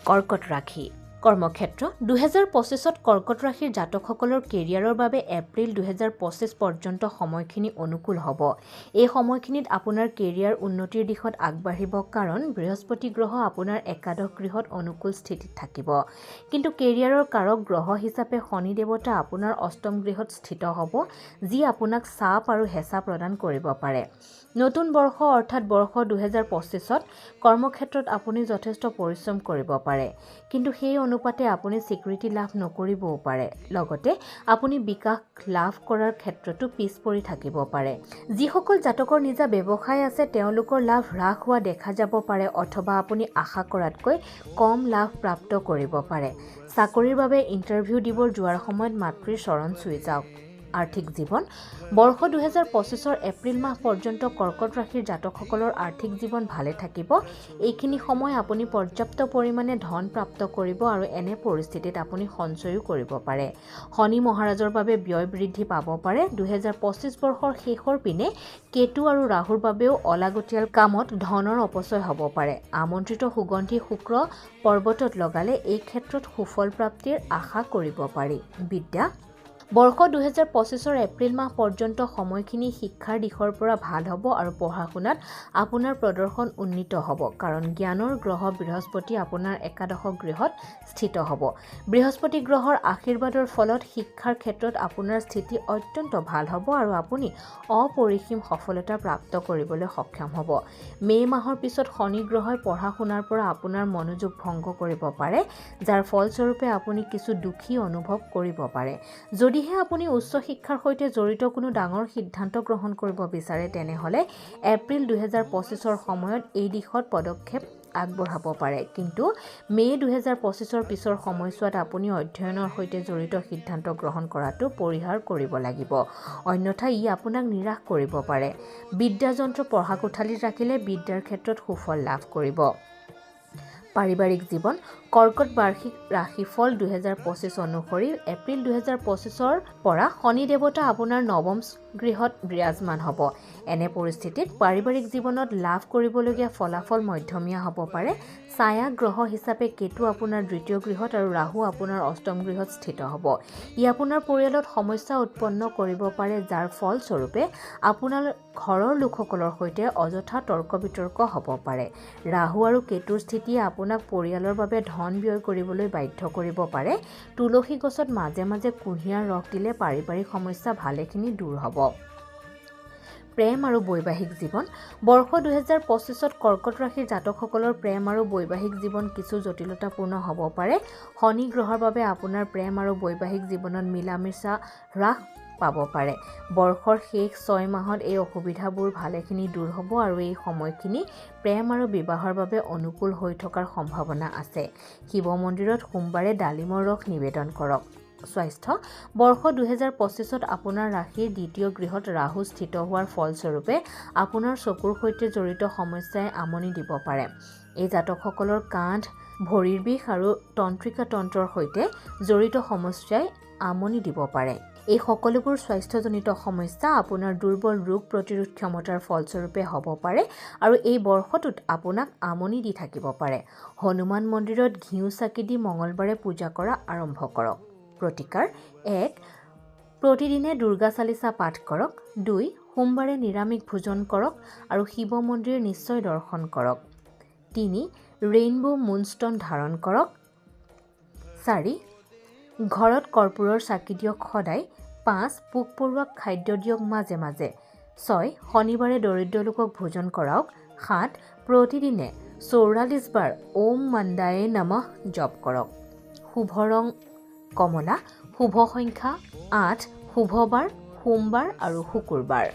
কৰ্কট ৰাশি কৰ্মক্ষেত্ৰ 2025ত কৰ্কট ৰাশিৰ জাতকসকলৰ কেৰিয়াৰৰ বাবে এপ্ৰিল 2025 পৰ্যন্ত সময়খিনি অনুকূল হ'ব। এই সময়খিনিত আপোনাৰ কেৰিয়াৰ উন্নতিৰ দিশত আগবাঢ়িব কাৰণ বৃহস্পতি গ্ৰহ আপোনাৰ একাদশ গৃহত অনুকূল স্থিতিত থাকিব। কিন্তু কেৰিয়াৰৰ কাৰক গ্ৰহ হিচাপে শনি দেৱতা আপোনাৰ অষ্টম গৃহত স্থিত হ'ব, যি আপোনাক চাপ আৰু হেঁচা প্ৰদান কৰিব পাৰে। নতুন বৰ্ষ অৰ্থাৎ বৰ্ষ 2025ত কৰ্মক্ষেত্ৰত আপুনি যথেষ্ট পৰিশ্ৰম কৰিব পাৰে, কিন্তু সেই অনুপাতে আপুনি স্বীকৃতি লাভ নকৰিবও পাৰে। লগতে আপুনি বিকাশ লাভ কৰাৰ ক্ষেত্ৰতো পিছ পৰি থাকিব পাৰে। যিসকল জাতকৰ নিজা ব্যৱসায় আছে তেওঁলোকৰ লাভ হ্ৰাস হোৱা দেখা যাব পাৰে অথবা আপুনি আশা কৰাতকৈ কম লাভ প্ৰাপ্ত কৰিব পাৰে। চাকৰিৰ বাবে ইণ্টাৰভিউ দিব যোৱাৰ সময়ত মাতৃৰ চৰণ চুই যাওক। আৰ্থিক জীৱন বৰ্ষ 2025ৰ এপ্ৰিল মাহ পৰ্যন্ত কৰ্কট ৰাশিৰ জাতকসকলৰ আৰ্থিক জীৱন ভালে থাকিব। এইখিনি সময় আপুনি পৰ্যাপ্ত পৰিমাণে ধন প্ৰাপ্ত কৰিব আৰু এনে পৰিস্থিতিত আপুনি সঞ্চয়ো কৰিব পাৰে। শনি মহাৰাজৰ বাবে ব্যয় বৃদ্ধি পাব পাৰে। 2025 বৰ্ষৰ শেষৰ পিনে কেতু আৰু ৰাহুৰ বাবেও অলাগতিয়াল কামত ধনৰ অপচয় হ'ব পাৰে। আমন্ত্ৰিত সুগন্ধি শুক্ৰ পৰ্বতত লগালে এই ক্ষেত্ৰত সুফল প্ৰাপ্তিৰ আশা কৰিব পাৰি। বিদ্যা বৰ্ষ 2025ৰ এপ্ৰিল মাহ পৰ্যন্ত সময়খিনি শিক্ষাৰ দিশৰ পৰা ভাল হ'ব আৰু পঢ়া শুনাত আপোনাৰ প্ৰদৰ্শন উন্নীত হ'ব কাৰণ জ্ঞানৰ গ্ৰহ বৃহস্পতি আপোনাৰ একাদশ গৃহত স্থিত হ'ব। বৃহস্পতি গ্ৰহৰ আশীৰ্বাদৰ ফলত শিক্ষাৰ ক্ষেত্ৰত আপোনাৰ স্থিতি অত্যন্ত ভাল হ'ব আৰু আপুনি অপৰিসীম সফলতা প্ৰাপ্ত কৰিবলৈ সক্ষম হ'ব। মে' মাহৰ পিছত শনি গ্ৰহই পঢ়া শুনাৰ পৰা আপোনাৰ মনোযোগ ভংগ কৰিব পাৰে, যাৰ ফলস্বৰূপে আপুনি কিছু দুখী অনুভৱ কৰিব পাৰে। যদিহে আপুনি উচ্চ শিক্ষাৰ সৈতে জড়িত কোনো ডাঙৰ সিদ্ধান্ত গ্ৰহণ কৰিব বিচাৰে তেনেহ'লে এপ্ৰিল 2025ৰ সময়ত এই দিশত পদক্ষেপ আগবঢ়াব পাৰে। কিন্তু মে' 2025ৰ পিছৰ সময়ছোৱাত আপুনি অধ্যয়নৰ সৈতে জড়িত সিদ্ধান্ত গ্ৰহণ কৰাটো পৰিহাৰ কৰিব লাগিব, অন্যথা ই আপোনাক নিৰাশ কৰিব পাৰে। বিদ্যাযন্ত্ৰ পঢ়া কোঠালিত ৰাখিলে বিদ্যাৰ ক্ষেত্ৰত সুফল লাভ কৰিব। পাৰিবাৰিক জীৱন কৰ্কট বাৰ্ষিক ৰাশিফল 2025 অনুসৰি এপ্ৰিল 2025ৰ পৰা শনি দেৱতা আপোনাৰ নৱম গৃহত বিৰাজমান হ'ব। এনে পৰিস্থিতিত পাৰিবাৰিক জীৱনত লাভ কৰিবলগীয়া ফলাফল মধ্যমীয়া হ'ব পাৰে। ছায়া গ্ৰহ হিচাপে কেতু আপোনাৰ দ্বিতীয় গৃহত আৰু ৰাহু আপোনাৰ অষ্টম গৃহত স্থিত হ'ব। ই আপোনাৰ পৰিয়ালত সমস্যা উৎপন্ন কৰিব পাৰে, যাৰ ফলস্বৰূপে আপোনাৰ ঘৰৰ লোকসকলৰ সৈতে অযথা তৰ্ক বিতৰ্ক হ'ব পাৰে। ৰাহু আৰু কেতুৰ স্থিতিয়ে আপোনাক পৰিয়ালৰ বাবে ধন ব্যয় কৰিবলৈ বাধ্য কৰিব পাৰে। তুলসী গছত মাজে মাজে কুঁহিয়াৰ ৰস দিলে পাৰিবাৰিক সমস্যা ভালেখিনি দূৰ হ'ব। প্ৰেম আৰু বৈবাহিক জীৱন বৰ্ষ 2025ত কৰ্কট ৰাশিৰ জাতকসকলৰ প্ৰেম আৰু বৈবাহিক জীৱন কিছু জটিলতাপূৰ্ণ হ'ব পাৰে। শনি গ্ৰহৰ বাবে আপোনাৰ প্ৰেম আৰু বৈবাহিক জীৱনত মিলা-মিছা হ্ৰাস পাব পাৰে। বৰ্ষৰ শেষ 6 মাহত এই অসুবিধাবোৰ ভালেখিনি দূৰ হ'ব আৰু এই সময়খিনি প্ৰেম আৰু বিবাহৰ বাবে অনুকূল হৈ থকাৰ সম্ভাৱনা আছে। শিৱ মন্দিৰত সোমবাৰে ডালিমৰ ৰস নিবেদন কৰক। স্বাস্থ্য বৰ্ষ 2025ত আপোনাৰ ৰাশিৰ দ্বিতীয় গৃহত ৰাহু স্থিত হোৱাৰ ফলস্বৰূপে আপোনাৰ চকুৰ সৈতে জড়িত সমস্যাই আমনি দিব পাৰে। এই জাতকসকলৰ কান্ধ, ভৰিৰ বিষ আৰু তন্ত্ৰিকা তন্ত্ৰৰ সৈতে জড়িত সমস্যাই আমনি দিব পাৰে। এই সকলোবোৰ স্বাস্থ্যজনিত সমস্যা আপোনাৰ দুৰ্বল ৰোগ প্ৰতিৰোধ ক্ষমতাৰ ফলস্বৰূপে হ'ব পাৰে আৰু এই বৰ্ষটোত আপোনাক আমনি দি থাকিব পাৰে। হনুমান মন্দিৰত ঘিউ চাকি দি মঙলবাৰে পূজা কৰা আৰম্ভ কৰক। প্ৰতিকাৰ 1. প্ৰতিদিনে দুৰ্গা চালিচা পাঠ কৰক। 2. সোমবাৰে নিৰামিষ ভোজন কৰক আৰু শিৱ মন্দিৰ নিশ্চয় দৰ্শন কৰক। 3. ৰেইনবো মুনষ্টন ধাৰণ কৰক। 4. ঘৰত কৰ্পূৰৰ চাকি দিয়ক সদায়। 5. পোক-পৰুৱাক খাদ্য দিয়ক মাজে মাজে। 6. শনিবাৰে দৰিদ্ৰ লোকক ভোজন কৰাওক। 7. প্ৰতিদিনে 44 বাৰ ওম মন্দায়ে নমঃ জপ কৰক। শুভ ৰং কমলা। শুভ সংখ্যা 8। শুভ বাৰ সোমবাৰ আৰু শুকুৰবাৰ।